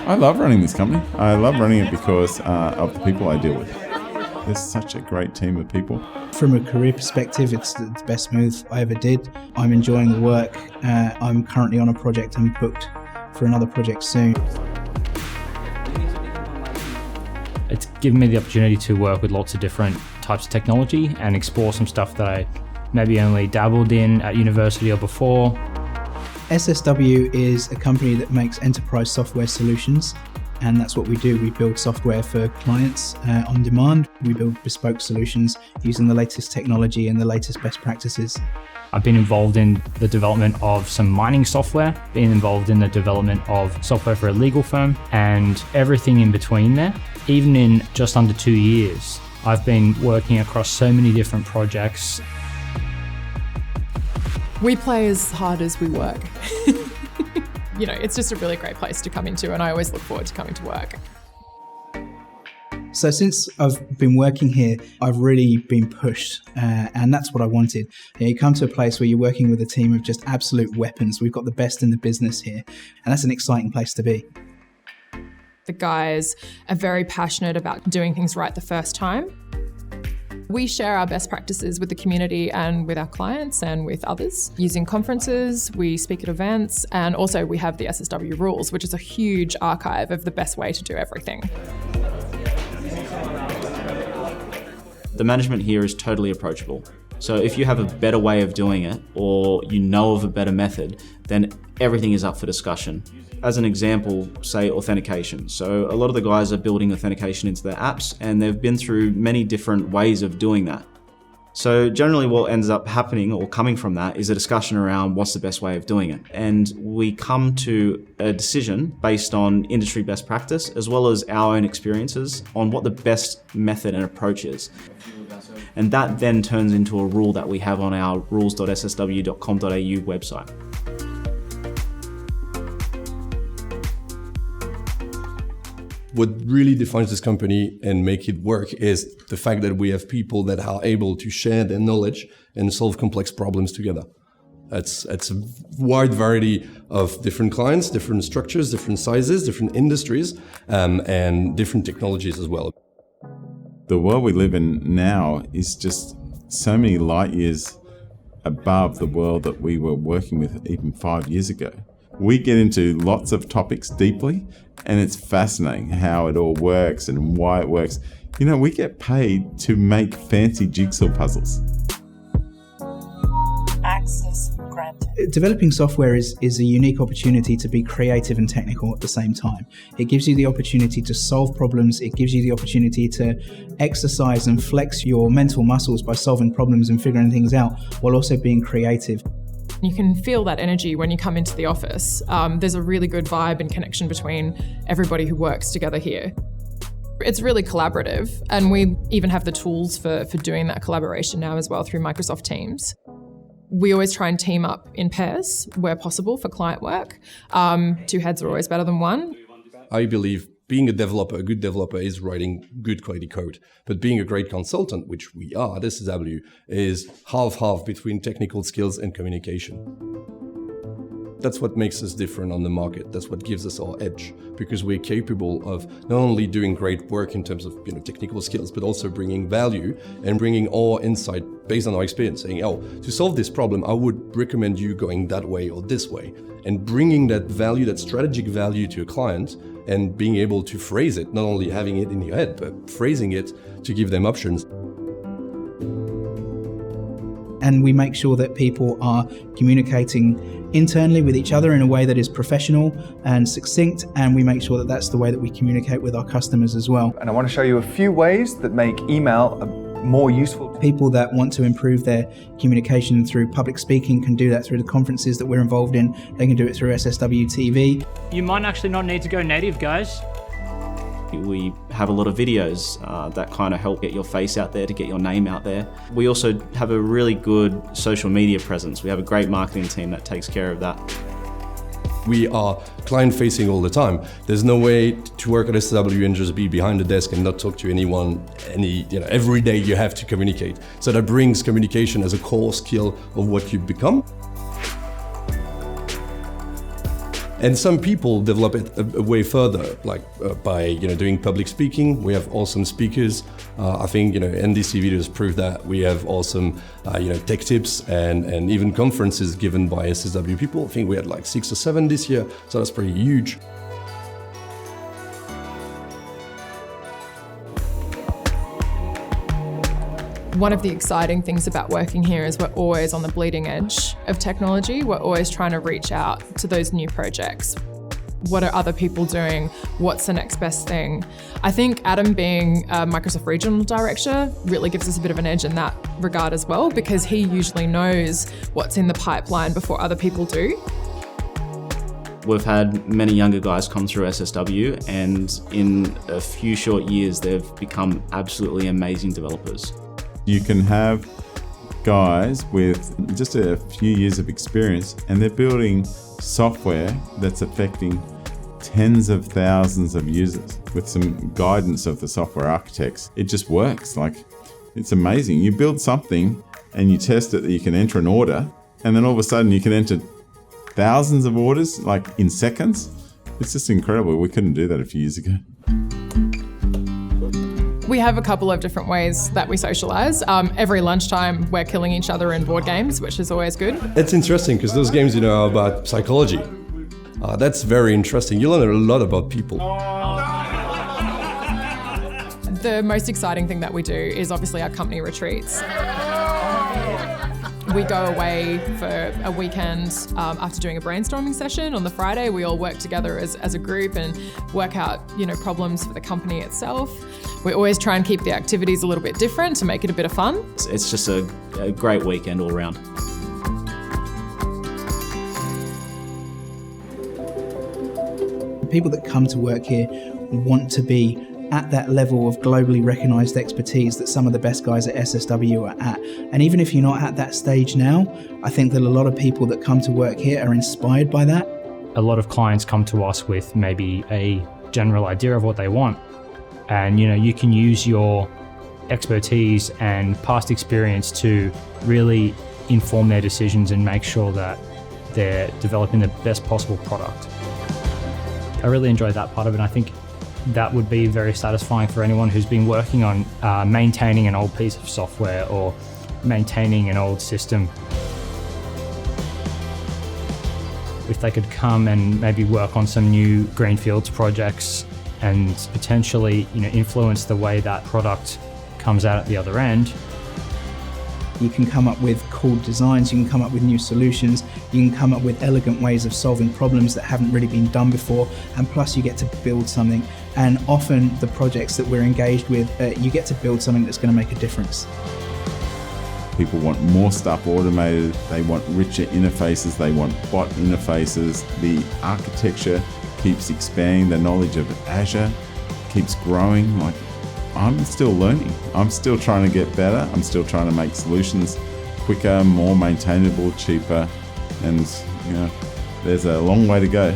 I love running this company. I love running it because of the people I deal with. There's such a great team of people. From a career perspective, it's the best move I ever did. I'm enjoying the work. I'm currently on a project and booked for another project soon. It's given me the opportunity to work with lots of different types of technology and explore some stuff that I maybe only dabbled in at university or before. SSW is a company that makes enterprise software solutions, and that's what we do. We build software for clients on demand. We build bespoke solutions using the latest technology and the latest best practices. I've been involved in the development of some mining software, been involved in the development of software for a legal firm, and everything in between there. Even in just under 2 years, I've been working across so many different projects. We play as hard as we work. You know, it's just a really great place to come into, and I always look forward to coming to work. So since I've been working here, I've really been pushed, and that's what I wanted. You come to a place where you're working with a team of just absolute weapons. We've got the best in the business here, and that's an exciting place to be. The guys are very passionate about doing things right the first time. We share our best practices with the community and with our clients and with others. Using conferences, we speak at events, and also we have the SSW rules, which is a huge archive of the best way to do everything. The management here is totally approachable. So if you have a better way of doing it, or you know of a better method, then everything is up for discussion. As an example, say authentication. So a lot of the guys are building authentication into their apps, and they've been through many different ways of doing that. So generally what ends up happening or coming from that is a discussion around what's the best way of doing it. And we come to a decision based on industry best practice, as well as our own experiences on what the best method and approach is. And that then turns into a rule that we have on our rules.ssw.com.au website. What really defines this company and make it work is the fact that we have people that are able to share their knowledge and solve complex problems together. It's a wide variety of different clients, different structures, different sizes, different industries, and different technologies as well. The world we live in now is just so many light years above the world that we were working with even 5 years ago. We get into lots of topics deeply, and it's fascinating how it all works and why it works. You know, we get paid to make fancy jigsaw puzzles. Access granted. Developing software is a unique opportunity to be creative and technical at the same time. It gives you the opportunity to solve problems. It gives you the opportunity to exercise and flex your mental muscles by solving problems and figuring things out, while also being creative. You can feel that energy when you come into the office. There's a really good vibe and connection between everybody who works together here. It's really collaborative, and we even have the tools for doing that collaboration now as well through Microsoft Teams. We always try and team up in pairs where possible for client work. 2 heads are always better than one. I believe being a developer, a good developer is writing good quality code. But being a great consultant, which we are at SSW, is half-half between technical skills and communication. That's what makes us different on the market. That's what gives us our edge, because we're capable of not only doing great work in terms of technical skills, but also bringing value and bringing our insight based on our experience, saying, oh, to solve this problem, I would recommend you going that way or this way. And bringing that value, that strategic value to a client, and being able to phrase it, not only having it in your head, but phrasing it to give them options. And we make sure that people are communicating internally with each other in a way that is professional and succinct, and we make sure that that's the way that we communicate with our customers as well. And I want to show you a few ways that make email more useful. People that want to improve their communication through public speaking can do that through the conferences that we're involved in. They can do it through SSW TV. You might actually not need to go native, guys. We have a lot of videos that kind of help get your face out there, to get your name out there. We also have a really good social media presence. We have a great marketing team that takes care of that. We are client-facing all the time. There's no way to work at SSW and just be behind the desk and not talk to anyone. Every day you have to communicate. So that brings communication as a core skill of what you become. And some people develop it a way further, like by doing public speaking. We have awesome speakers. I think NDC videos prove that. We have awesome tech tips and even conferences given by SSW people. I think we had like 6 or 7 this year, so that's pretty huge. One of the exciting things about working here is we're always on the bleeding edge of technology. We're always trying to reach out to those new projects. What are other people doing? What's the next best thing? I think Adam being a Microsoft Regional Director really gives us a bit of an edge in that regard as well, because he usually knows what's in the pipeline before other people do. We've had many younger guys come through SSW, and in a few short years, they've become absolutely amazing developers. You can have guys with just a few years of experience and they're building software that's affecting tens of thousands of users with some guidance of the software architects. It just works. Like, it's amazing. You build something and you test it that you can enter an order, and then all of a sudden you can enter thousands of orders like in seconds. It's just incredible. We couldn't do that a few years ago. We have a couple of different ways that we socialise. Every lunchtime, we're killing each other in board games, which is always good. It's interesting because those games, are about psychology. That's very interesting. You learn a lot about people. The most exciting thing that we do is obviously our company retreats. We go away for a weekend after doing a brainstorming session. On the Friday, we all work together as a group and work out, problems for the company itself. We always try and keep the activities a little bit different to make it a bit of fun. It's just a great weekend all around. People that come to work here want to be at that level of globally recognised expertise that some of the best guys at SSW are at. And even if you're not at that stage now, I think that a lot of people that come to work here are inspired by that. A lot of clients come to us with maybe a general idea of what they want. And you can use your expertise and past experience to really inform their decisions and make sure that they're developing the best possible product. I really enjoy that part of it. I think that would be very satisfying for anyone who's been working on maintaining an old piece of software or maintaining an old system. If they could come and maybe work on some new greenfields projects and potentially, influence the way that product comes out at the other end. You can come up with cool designs, you can come up with new solutions, you can come up with elegant ways of solving problems that haven't really been done before, and plus you get to build something. And often the projects that we're engaged with, you get to build something that's going to make a difference. People want more stuff automated, they want richer interfaces, they want bot interfaces. The architecture keeps expanding, the knowledge of Azure keeps growing. Like, I'm still learning. I'm still trying to get better. I'm still trying to make solutions quicker, more maintainable, cheaper, and there's a long way to go.